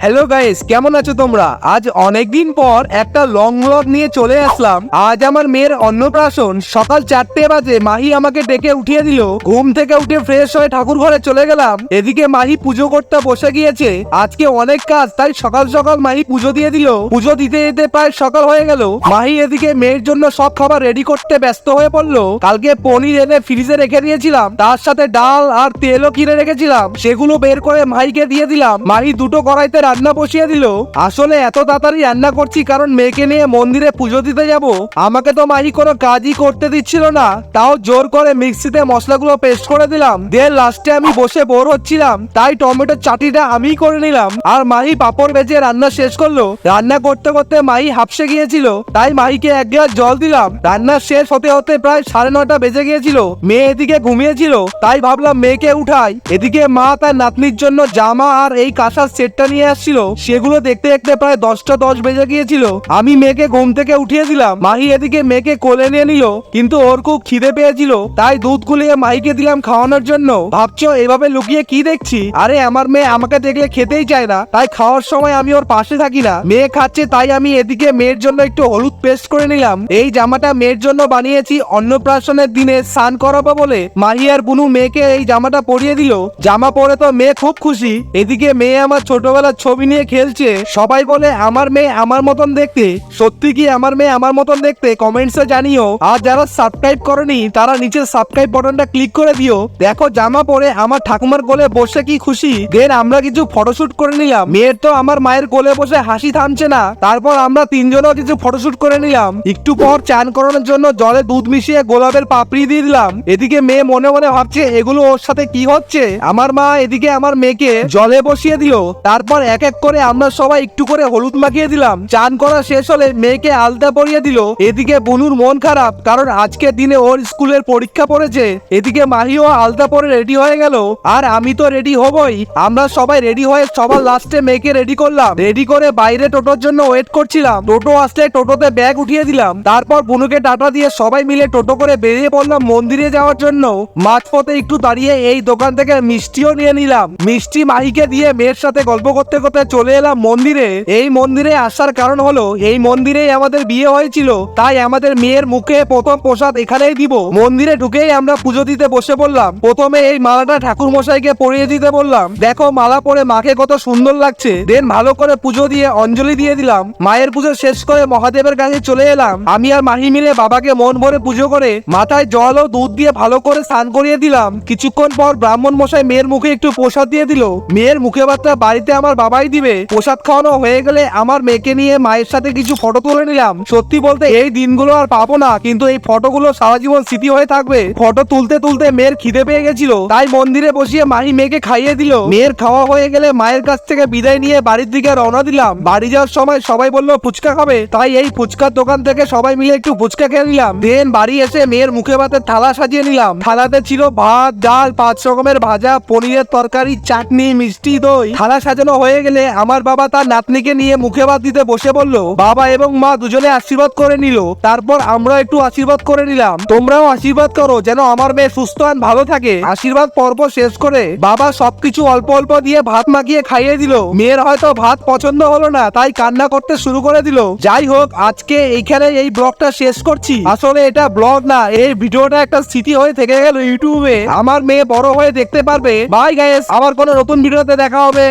Hello guys, কেমন আছো তোমরা? আজ অনেকদিন পর একটা লং ব্লগ নিয়ে চলে আসলাম। আজ আমার মেয়ের অন্নপ্রাশন। সকাল 4টে বাজে মাহি আমাকে ডেকে উঠিয়ে দিল। ঘুম থেকে উঠে ফ্রেশ হয়ে ঠাকুর ঘরে চলে গেলাম। এদিকে মাহি পুজো করতে বসে গিয়েছে। আজকে অনেক কাজ, তাই সকাল সকাল মাহি পুজো দিয়ে দিল। পুজো দিতে দিতে প্রায় সকাল হয়ে গেল। মাহি এদিকে মেয়ের জন্য সব খাবার রেডি করতে ব্যস্ত হয়ে পড়লো। কালকে পনির এনে ফ্রিজে রেখে দিয়েছিলাম, তার সাথে ডাল আর তেলও কিনে রেখেছিলাম। সেগুলো বের করে মাহিকে দিয়ে দিলাম। মাহি দুটো কড়াইতে রান্না বসিয়ে দিল। আসলে এত তাড়াতাড়ি রান্না করছি কারণ মেয়েকে নিয়ে মন্দিরে পুজো দিতে যাব। আমাকে তো মাহি কোনো কাজই করতে দিচ্ছিল না, তাও জোর করে মিক্সিতে মশলাগুলো পেস্ট করে দিলাম। দেন লাস্টে আমি বসে বোর হচ্ছিলাম, তাই টমেটোর চাটনিটা আমিই করে নিলাম। আর মাহি পাপড় ভেজে রান্না শেষ করলো। রান্না করতে করতে মাহি হাঁপসে গিয়েছিল, তাই মাহিকে এক গ্লাস জল দিলাম। রান্না শেষ হতে হতে প্রায় 9:30 বেজে গিয়েছিল। মেয়ে এদিকে ঘুমিয়েছিল, তাই ভাবলাম মেয়েকে উঠাই। এদিকে মা তার নাতনির জন্য জামা আর এই কাঁসার সেটটা নিয়ে আসছিল। সেগুলো দেখতে দেখতে প্রায় 10টা 10 বেজে গিয়েছিল। আমি মেয়েকে ঘুম থেকে উঠিয়ে দিলাম। মাহি এদিকে মেয়েকে কোলে নিয়ে নিল, কিন্তু ওর খুব খিদে পেয়েছিল, তাই দুধ গুলিয়ে মাহিকে দিলাম খাওয়ানোর জন্য। ভাবছো এভাবে লুকিয়ে কি দেখছি? আরে আমার মেয়ে আমাকে দেখলে খেতেই চায় না, তাই খাওয়ার সময় আমি ওর পাশে থাকি না। মেয়ে খাচ্ছে, তাই আমি এদিকে মেয়ের জন্য একটু হলুদ পেস্ট করে নিলাম। এই জামাটা মেয়ের জন্য বানিয়েছি অন্নপ্রাশনের দিনে স্নান করাবো বলে। মাহি আর বুনু মেয়েকে এই জামাটা পরিয়ে দিল। জামা পরে তো মেয়ে খুব খুশি। এদিকে মেয়ে আমার ছোটবেলার ছবি নিয়ে খেলছে। সবাই বলে আমার মেয়ে আমার মতন দেখতে। সত্যি কি আমার মেয়ে আমার মতন দেখতে? কমেন্টসে জানিও। আর যারা সাবস্ক্রাইব করেনি তারা নিচে সাবস্ক্রাইব বাটনটা ক্লিক করে দিও। দেখো জামা পরে আমার ঠাকুমার কোলে বসে কি খুশি। দেন আমরা কিছু ফটোশুট করে নিলাম। মেয়ের তো আমার মায়ের কোলে বসে হাসি থামছে না। তারপর আমরা তিনজনও কিছু ফটোশুট করে নিলাম। একটু পর চান করানোর জন্য জলে দুধ মিশিয়ে গোলাপের পাপড়ি দিয়ে দিলাম। এদিকে মেয়ে মনে মনে ভাবছে এগুলো ওর সাথে কি হচ্ছে। আমার মা এদিকে আমার মেয়েকে জলে বসিয়ে দিল। তারপর এক এক করে আমরা সবাই একটু করে হলুদ মাখিয়ে দিলাম। চান করা শেষ হলে মেয়েকে আলতা পরিয়ে দিল। এদিকে বুনুর মন খারাপ, কারণ আজকের দিনে ওর স্কুলের পরীক্ষা পড়েছে। এদিকে মাহিও আলতা পরে রেডি হয়ে গেল, আর আমি তো রেডি হবই। আমরা সবাই রেডি হয়ে সবার লাস্টে মেয়েকে রেডি করলাম। রেডি করে বাইরে টোটোর জন্য ওয়েট করছিলাম। টোটো আসলে টোটোতে ব্যাগ উঠিয়ে দিলাম। তারপর বুনুকে টাটা দিয়ে সবাই মিলে টোটো করে বেরিয়ে পড়লাম মন্দিরে যাওয়ার জন্য। মাঝপথে একটু দাঁড়িয়ে এই দোকান থেকে মিষ্টিও নিয়ে নিলাম। মিষ্টি মাহিকে দিয়ে মেয়ের সাথে গল্প করতে করতে চলে এলাম মন্দিরে। এই মন্দিরে আসার কারণ হলো এই মন্দিরেই আমাদের বিয়ে হয়েছিল, তাই আমাদের মেয়ের মুখে প্রথম প্রসাদ এখানেই দিব। মন্দিরে ঢুকেই আমরা পুজো দিতে বসে পড়লাম। প্রথমে এই মালাটা ঠাকুর মশাইকে পরিয়ে দিতে বললাম। দেখো মালা পরে মাকে কত সুন্দর লাগছে। দেন ভালো করে পুজো দিয়ে অঞ্জলি দিয়ে দিলাম। মায়ের পুজো শেষ করে মহাদেবের কাছে চলে এলাম। আমি আর মাহি মিলে বাবাকে মন ভরে পুজো করে মাথায় জল ও দুধ দিয়ে ভালো করে স্নান করিয়ে দিলাম। কিছুক্ষণ পর ব্রাহ্মণ মশাই মেয়ের মুখে একটু প্রসাদ দিয়ে দিল। মেয়ের মুখে ভাতটা বাড়িতে আমার বাবাই দিবে। প্রসাদ খাওয়ানো হয়ে গেলে আমার মেয়েকে নিয়ে মায়ের সাথে কিছু ফটো তুলে নিলাম। সত্যি বলতে এই দিনগুলো আর পাবো না, কিন্তু এই ফটোগুলো সারা জীবন স্মৃতি হয়ে থাকবে। ফটো তুলতে তুলতে মেয়ের খিদে পেয়ে গেছিল, তাই মন্দিরে বসিয়ে মাহি মেয়েকে খাইয়ে দিল। মেয়ের খাওয়া হয়ে গেলে মায়ের কাছ থেকে বিদায় নিয়ে বাড়ির দিকে রওনা দিলাম। বাড়ি যাওয়ার সময় সবাই বললো ফুচকা খাবে, তাই এই ফুচকার দোকান থেকে সবাই মিলে একটু ফুচকা খেয়ে নিলাম। দেন বাড়ি এসে মেয়ের মুখে ভাতের থালা সাজিয়ে নিলাম। থালাতে ছিল ভাত, ডাল, 5 রকমের ভাজা, পনিরের তরকারি, চাটনি, মিষ্টি, দই। থালা সাজানো হয়ে গেলে আমার বাবা তার নাতনিকে নিয়ে মুখে ভাত দিতে বসে বললো। বাবা এবং মা দুজনে আশীর্বাদ করে নিল। তারপর আমরা একটু আশীর্বাদ করে নিলাম। তোমরাও আশীর্বাদ করো যেন আমার মেয়ে সুস্থ আর ভালো থাকে। আশীর্বাদ পর্ব শেষ করে বাবা সবকিছু অল্প অল্প দিয়ে ভাত মাখিয়ে খাইয়ে দিল। মেয়ের হয়তো ভাত পছন্দ হলো না, তাই কান্না করতে শুরু করে দিল। যাই হোক, আজকে এইখানে এই ব্লগটা শেষ করছি। আসলে এটা ব্লগ না, এই ভিডিওটা একটা স্মৃতি হয়ে থেকে গেল ইউটিউবে। আমার মেয়ে বড় হয়ে দেখতে পারবে। বাই গাইস, আবার কোনো নতুন ভিডিওতে দেখা হবে।